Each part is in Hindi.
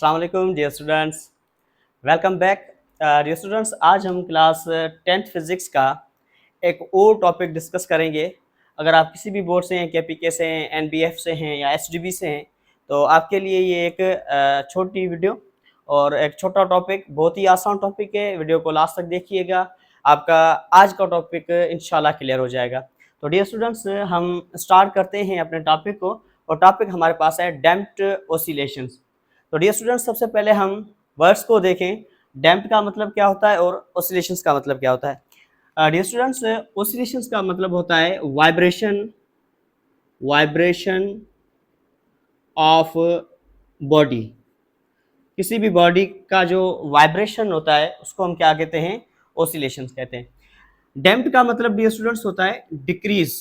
अस्सलाम वालेकुम dear students, welcome back. Dear students, आज हम क्लास 10th फिज़िक्स का एक और टॉपिक डिस्कस करेंगे। अगर आप किसी भी बोर्ड से हैं, केपीके से हैं, एनबीएफ से हैं या एसडीबी से हैं, तो आपके लिए ये एक छोटी वीडियो और एक छोटा टॉपिक, बहुत ही आसान टॉपिक है। वीडियो को लास्ट तक देखिएगा, आपका आज का टॉपिक इंशाल्लाह क्लियर हो जाएगा। तो डियर स्टूडेंट्स, हम स्टार्ट करते हैं अपने टॉपिक को, और टॉपिक हमारे पास है डैम्प्ड ऑसिलेशंस। तो डियर स्टूडेंट्स, सबसे पहले हम वर्ड्स को देखें। डैम्प्ड का मतलब क्या होता है और ऑसिलेशंस का मतलब क्या होता है। डियर स्टूडेंट्स, ऑसिलेशंस का मतलब होता है वाइब्रेशन ऑफ बॉडी। किसी भी बॉडी का जो वाइब्रेशन होता है उसको हम क्या कहते हैं? ऑसिलेशंस कहते हैं। डैम्प्ड का मतलब डियर स्टूडेंट्स होता है डिक्रीज,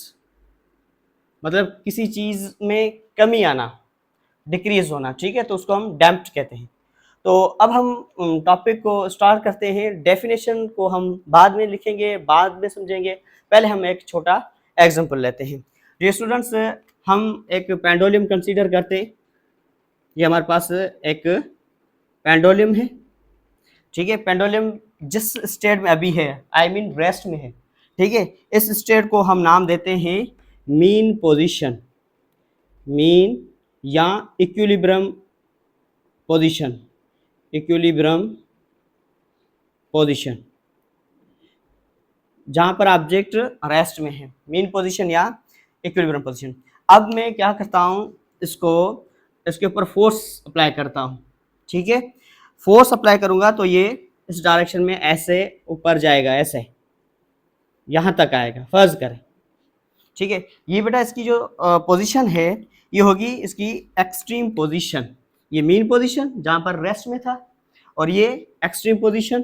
मतलब किसी चीज में कमी आना, डिक्रीज होना, ठीक है, तो उसको हम डैम्प्ड कहते हैं। तो अब हम टॉपिक को स्टार्ट करते हैं। डेफिनेशन को हम बाद में लिखेंगे, बाद में समझेंगे, पहले हम एक छोटा एग्जांपल लेते हैं। ये स्टूडेंट्स, हम एक पेंडुलम कंसीडर करते हैं। ये हमारे पास एक पेंडुलम है, ठीक है। पेंडुलम जिस स्टेट में अभी है, आई मीन रेस्ट में है, ठीक है, इस स्टेट को हम नाम देते हैं मीन पोजीशन, मीन या इक्विलिब्रियम पोजीशन, इक्विलिब्रियम पोजीशन, जहां पर ऑब्जेक्ट रेस्ट में है, मीन पोजीशन या इक्विलिब्रियम पोजीशन। अब मैं क्या करता हूं, इसके ऊपर फोर्स अप्लाई करता हूं, ठीक है। फोर्स अप्लाई करूंगा तो ये इस डायरेक्शन में ऐसे ऊपर जाएगा, ऐसे यहां तक आएगा, फर्ज करें, ठीक है। ये बेटा इसकी जो पोजीशन है ये होगी इसकी एक्सट्रीम पोजीशन। ये मीन पोजीशन जहां पर रेस्ट में था, और ये एक्सट्रीम पोजीशन,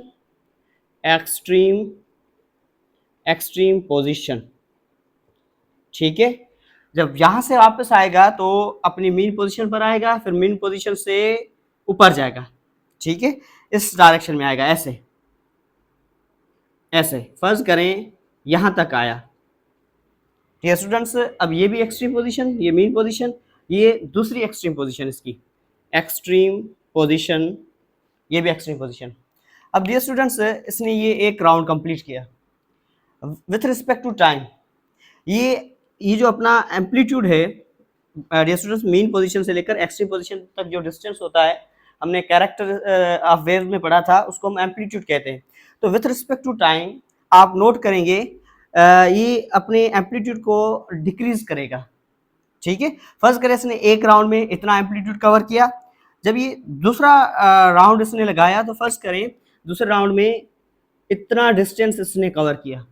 एक्सट्रीम पोजीशन, ठीक है। जब यहां से वापस आएगा तो अपनी मीन पोजीशन पर आएगा, फिर मीन पोजीशन से ऊपर जाएगा, ठीक है, इस डायरेक्शन में आएगा, ऐसे ऐसे फर्ज करें यहां तक आया। ठीक है स्टूडेंट्स, अब ये भी एक्सट्रीम पोजीशन, ये मीन पोजीशन, ये दूसरी एक्सट्रीम पोजीशन, इसकी एक्सट्रीम पोजीशन, ये भी एक्सट्रीम पोजीशन। अब डियर स्टूडेंट्स, इसने ये एक राउंड कंप्लीट किया विथ रिस्पेक्ट टू टाइम। ये जो अपना एम्पलीट्यूड है डियर स्टूडेंट्स, मीन पोजीशन से लेकर एक्सट्रीम पोजीशन तक जो डिस्टेंस होता है, हमने कैरेक्टर ऑफ वेव में पढ़ा था, उसको हम एम्पलीट्यूड कहते हैं। तो विथ रिस्पेक्ट टू टाइम आप नोट करेंगे ये अपने एम्पलीट्यूड को डिक्रीज करेगा, ठीक है। फर्स्ट करें इसने एक राउंड में इतना एम्पलीट्यूड कवर किया, जब ये दूसरा राउंड इसने लगाया तो फर्स्ट करें दूसरे राउंड में इतना डिस्टेंस इसने कवर किया,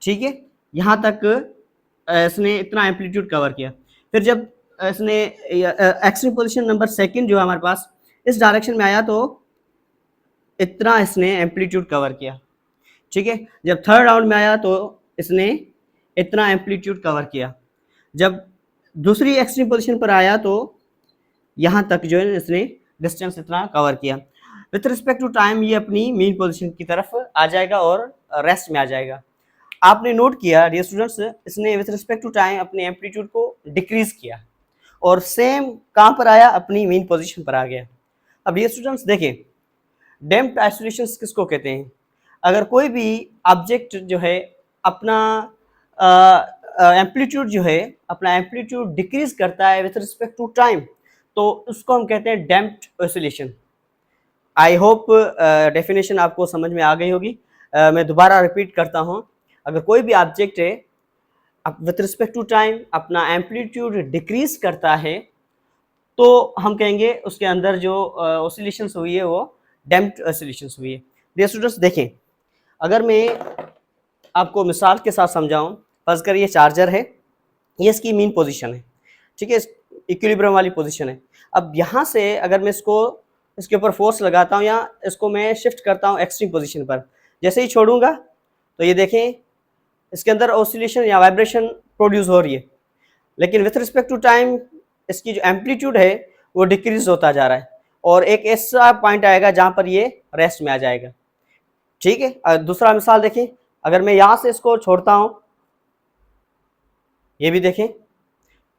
ठीक है, यहाँ तक इसने इतना एम्पलीट्यूड कवर किया। फिर जब इसने एक्सट्रीम पोजीशन नंबर सेकंड जो है हमारे पास, इस डायरेक्शन में आया तो इतना इसने एम्पलीट्यूड कवर किया, ठीक है। जब थर्ड राउंड में आया तो इसने इतना एम्पलीट्यूड कवर किया। जब दूसरी एक्सट्रीम पोजीशन पर आया तो यहाँ तक जो है इसने डिस्टेंस इतना कवर किया। विथ रिस्पेक्ट टू टाइम ये अपनी मीन पोजीशन की तरफ आ जाएगा और रेस्ट में आ जाएगा। आपने नोट किया डियर स्टूडेंट्स, इसने विथ रिस्पेक्ट टू टाइम अपने एम्पलीट्यूड को डिक्रीज किया और सेम कहाँ पर आया, अपनी मीन पोजीशन पर आ गया। अब डियर स्टूडेंट्स देखिए, डैम्प्ड आइसोलेशंस किसको कहते हैं? अगर कोई भी ऑब्जेक्ट जो है अपना एम्पलीट्यूड जो है अपना एम्पलीट्यूड डिक्रीज करता है विथ रिस्पेक्ट टू टाइम, तो उसको हम कहते हैं damped oscillation. I hope definition आपको समझ में आ गई होगी। मैं दोबारा रिपीट करता हूँ, अगर कोई भी ऑब्जेक्ट है विथ रिस्पेक्ट टू टाइम अपना एम्पलीट्यूड डिक्रीज करता है, तो हम कहेंगे उसके अंदर जो ऑसिलेशंस हुई है वो डैम्प्ड ऑसिलेशंस हुई है। डियर स्टूडेंट्स देखें, अगर मैं आपको मिसाल के साथ समझाऊं, फर्ज कर ये चार्जर है, ये इसकी मीन पोजीशन है, ठीक है, इक्विलिब्रियम वाली पोजीशन है। अब यहाँ से अगर मैं इसके ऊपर फोर्स लगाता हूँ या इसको मैं शिफ्ट करता हूँ एक्सट्रीम पोजीशन पर, जैसे ही छोड़ूंगा तो ये देखें इसके अंदर ऑसिलेशन या वाइब्रेशन प्रोड्यूस हो रही है, लेकिन विथ रिस्पेक्ट टू टाइम इसकी जो एम्पलीट्यूड है वो डिक्रीज होता जा रहा है, और एक ऐसा पॉइंट आएगा जहाँ पर ये रेस्ट में आ जाएगा, ठीक है। दूसरा मिसाल देखें, अगर मैं यहाँ से इसको छोड़ता हूँ, ये भी देखें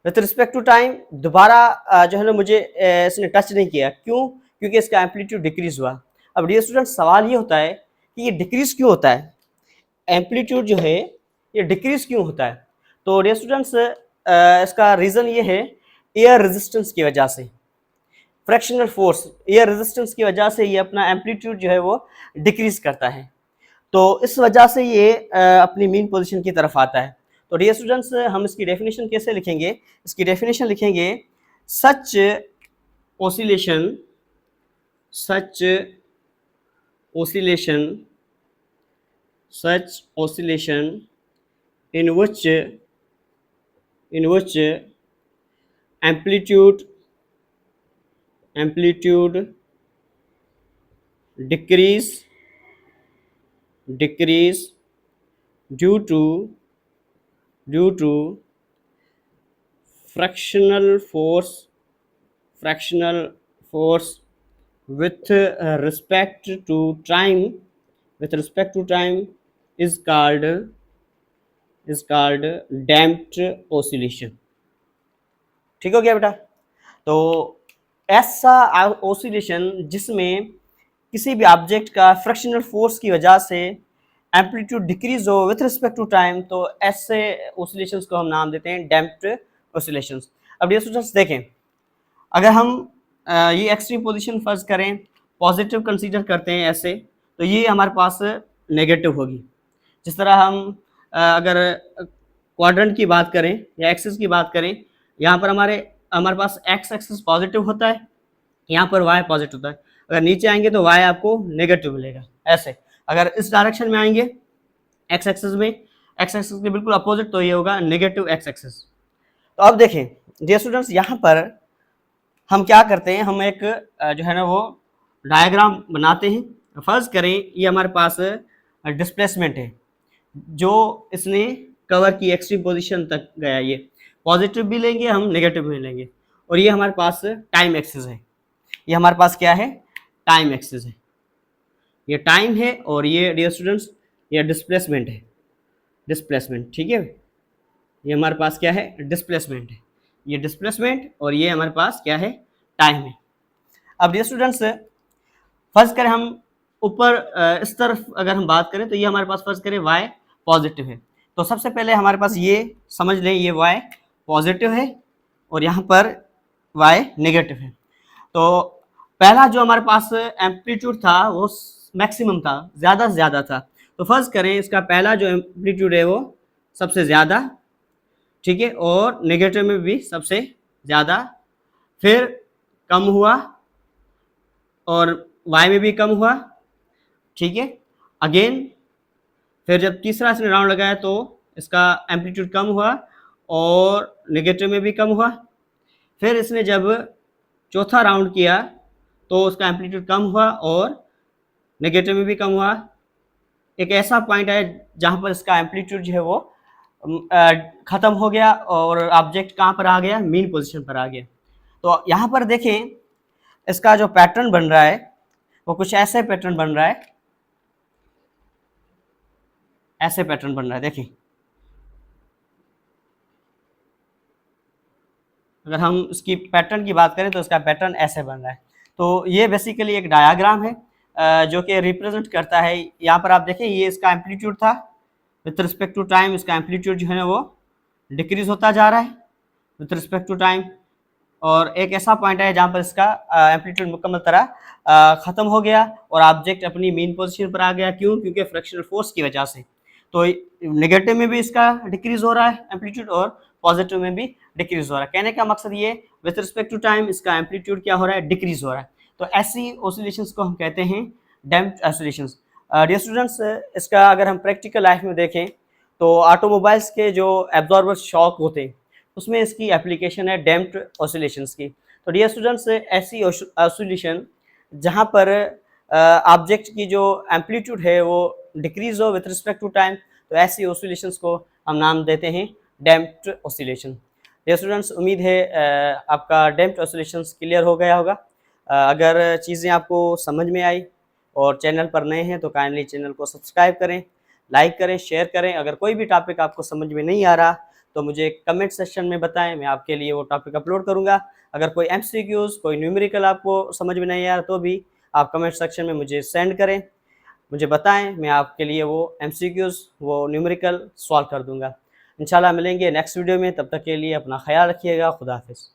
विथ रिस्पेक्ट टू टाइम दोबारा जो है ना मुझे इसने टच नहीं किया, क्यों? क्योंकि इसका एम्पलीट्यूड डिक्रीज हुआ। अब डियर स्टूडेंट सवाल ये होता है कि ये डिक्रीज क्यों होता है, एम्पलीट्यूड जो है ये डिक्रीज क्यों होता है। तो डियर स्टूडेंट्स इसका रीज़न ये है एयर रेजिस्टेंस की वजह से, फ्रैक्शनल फोर्स एयर रेजिस्टेंस की वजह से ये अपना एम्पलीट्यूड जो है वो डिक्रीज करता है। तो इस वजह से ये अपनी मीन पोजीशन की तरफ आता है। तो डियर स्टूडेंट्स हम इसकी डेफिनेशन कैसे लिखेंगे, इसकी डेफिनेशन लिखेंगे सच oscillation such oscillation such oscillation in which amplitude decrease due to fractional force with respect to time is called damped oscillation। ठीक हो गया बेटा। तो ऐसा ओसिलेशन जिसमें किसी भी ऑब्जेक्ट का फ्रैक्शनल फोर्स की वजह से एम्पलीट्यूड डिक्रीज हो विथ रिस्पेक्ट टू टाइम, तो ऐसे ओसिलेशंस को हम नाम देते हैं डैम्प्ड ओसिलेशंस। अब ये स्टूडेंट्स देखें, अगर हम ये एक्सट्रीम पोजीशन फर्ज करें, पॉजिटिव कंसीडर करते हैं ऐसे, तो ये हमारे पास नेगेटिव होगी। जिस तरह हम अगर क्वाड्रेंट की बात करें या एक्सिस की बात करें, यहाँ पर हमारे पास एक्स एक्सिस पॉजिटिव होता है, यहाँ पर वाई पॉजिटिव होता है। अगर नीचे आएंगे तो वाई आपको नेगेटिव मिलेगा ऐसे। अगर इस डायरेक्शन में आएंगे एक्स एक्सिस में, एक्स एक्सिस के बिल्कुल अपोजिट, तो ये होगा नेगेटिव एक्स एक्सिस। तो अब देखें डियर स्टूडेंट्स, यहाँ पर हम क्या करते हैं, हम एक जो है ना वो डायग्राम बनाते हैं। फर्ज करें ये हमारे पास डिस्प्लेसमेंट है जो इसने कवर की एक्सट्रीम पोजीशन तक गया, ये पॉजिटिव भी लेंगे हम, नेगेटिव भी लेंगे, और ये हमारे पास टाइम एक्सिस है। ये हमारे पास क्या है, टाइम एक्सिस है, ये टाइम है, और ये डियर स्टूडेंट्स ये डिस्प्लेसमेंट है, डिस्प्लेसमेंट। ठीक है, ये हमारे पास क्या है, डिस्प्लेसमेंट है, ये डिस्प्लेसमेंट, और ये हमारे पास क्या है, टाइम है। अब डियर स्टूडेंट्स फर्ज करें हम ऊपर इस तरफ अगर हम बात करें, तो ये हमारे पास फर्ज करें y पॉजिटिव है। तो सबसे पहले हमारे पास ये समझ लें, ये y पॉजिटिव है और यहाँ पर y नेगेटिव है। तो पहला जो हमारे पास एम्पलीट्यूड था वो मैक्सिमम था, ज़्यादा से ज़्यादा था। तो फर्ज करें इसका पहला जो एम्पलीट्यूड है वो सबसे ज़्यादा, ठीक है, और नेगेटिव में भी सबसे ज़्यादा, फिर कम हुआ और y में भी कम हुआ, ठीक है, अगेन। फिर जब तीसरा इसने राउंड लगाया तो इसका एम्पलीट्यूड कम हुआ और नेगेटिव में भी कम हुआ। फिर इसने जब चौथा राउंड किया तो उसका एम्पलीट्यूड कम हुआ और नेगेटिव में भी कम हुआ। एक ऐसा पॉइंट है जहाँ पर इसका एम्पलीट्यूड जो है वो ख़त्म हो गया और ऑब्जेक्ट कहाँ पर आ गया, मीन पोजीशन पर आ गया। तो यहाँ पर देखें इसका जो पैटर्न बन रहा है वो कुछ ऐसे पैटर्न बन रहा है, ऐसे पैटर्न बन रहा है। देखिए अगर हम इसकी पैटर्न की बात करें तो इसका पैटर्न ऐसे बन रहा है। तो ये बेसिकली एक डायग्राम है जो कि रिप्रेजेंट करता है। यहाँ पर आप देखें ये इसका एम्पलीट्यूड था, विथ रिस्पेक्ट टू टाइम इसका एम्पलीट्यूड जो है ना वो डिक्रीज होता जा रहा है विथ रिस्पेक्ट टू टाइम, और एक ऐसा पॉइंट है जहाँ पर इसका एम्पलीट्यूड मुकम्मल तरह ख़त्म हो गया और ऑब्जेक्ट अपनी मेन पोजीशन पर आ गया। क्यों? क्योंकि फ्रैक्शनल फोर्स की वजह से। तो नेगेटिव में भी इसका डिक्रीज हो रहा है एम्पलीट्यूड और पॉजिटिव में भी डिक्रीज हो रहा है। कहने का मकसद ये, विथ रिस्पेक्ट टू टाइम इसका एम्पलीट्यूड क्या हो रहा है, डिक्रीज हो रहा है। तो ऐसी ऑसिलेशंस को हम कहते हैं डैम्प्ड ऑसिलेशंस। डियर स्टूडेंट्स, इसका अगर हम प्रैक्टिकल लाइफ में देखें तो ऑटोमोबाइल्स के जो एब्जॉर्बर शॉक होते हैं उसमें इसकी एप्लीकेशन है डैम्प्ड ऑसिलेशंस की। तो डियर स्टूडेंट्स, ऐसी ऑसिलेशन जहाँ पर ऑब्जेक्ट की जो एम्पलीट्यूड है वो डिक्रीज हो विथ रिस्पेक्ट टू टाइम, तो ऐसी ऑसिलेशंस को हम नाम देते हैं डैम्प्ड ऑसिलेशन। डियर स्टूडेंट्स, उम्मीद है आपका डैम्प्ड ऑसिलेशंस क्लियर हो गया होगा। अगर चीज़ें आपको समझ में आई और चैनल पर नए हैं तो काइंडली चैनल को सब्सक्राइब करें, लाइक करें, शेयर करें। अगर कोई भी टॉपिक आपको समझ में नहीं आ रहा तो मुझे कमेंट सेक्शन में बताएं, मैं आपके लिए वो टॉपिक अपलोड करूँगा। अगर कोई MCQs, कोई न्यूमेरिकल आपको समझ में नहीं आया तो भी आप कमेंट सेक्शन में मुझे सेंड करें, मुझे बताएं, मैं आपके लिए वो MCQs, वो न्यूमेरिकल सॉल्व कर दूँगा। इंशाल्लाह मिलेंगे नेक्स्ट वीडियो में, तब तक के लिए अपना ख्याल रखिएगा। खुदा हाफिज़।